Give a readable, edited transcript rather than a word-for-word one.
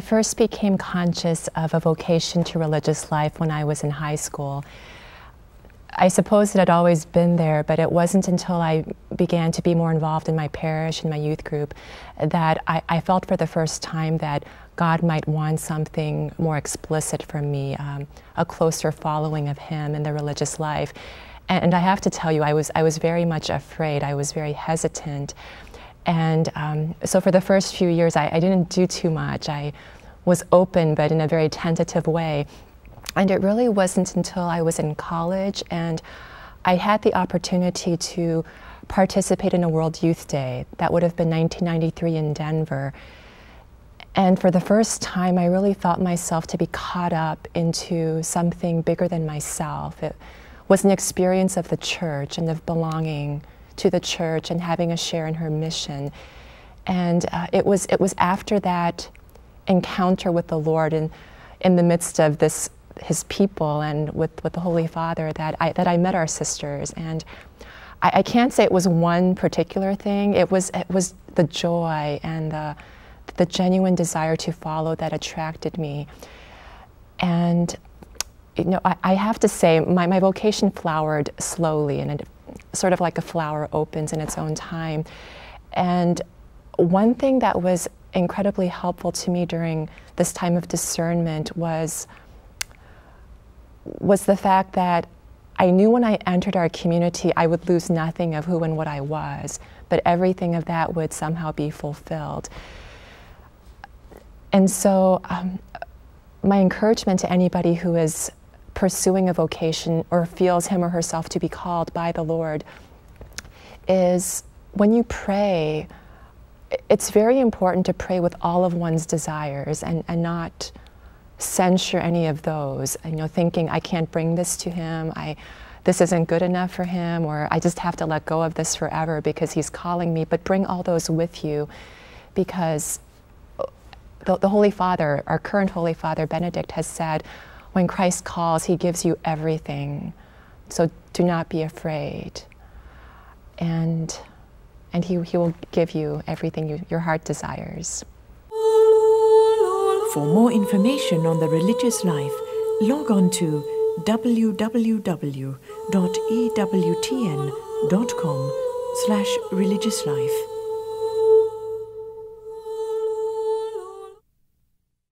I first became conscious of a vocation to religious life when I was in high school. I suppose it had always been there, but it wasn't until I began to be more involved in my parish and my youth group that I felt for the first time that God might want something more explicit from me, a closer following of Him in the religious life. And I have to tell you, I was very much afraid. I was very hesitant. And so for the first few years, I didn't do too much. I was open, but in a very tentative way. And it really wasn't until I was in college and I had the opportunity to participate in a World Youth Day. That would have been 1993 in Denver. And for the first time, I really felt myself to be caught up into something bigger than myself. It was an experience of the church and of belonging to the church and having a share in her mission. And it was after that encounter with the Lord and in the midst of His people and with the Holy Father that I met our sisters. And I can't say it was one particular thing. It was the joy and the genuine desire to follow that attracted me. And you know, I have to say my vocation flowered slowly, and it sort of like a flower opens in its own time. And one thing that was incredibly helpful to me during this time of discernment was the fact that I knew when I entered our community I would lose nothing of who and what I was, but everything of that would somehow be fulfilled. And so my encouragement to anybody who is pursuing a vocation or feels him or herself to be called by the Lord is when you pray, it's very important to pray with all of one's desires and not censure any of those, you know, thinking I can't bring this to him, this isn't good enough for him, or I just have to let go of this forever because he's calling me. But bring all those with you, because the Holy Father, our current Holy Father, Benedict, has said, when Christ calls, he gives you everything. So do not be afraid. And he will give you everything your heart desires. For more information on the religious life, log on to www.ewtn.com/religiouslife.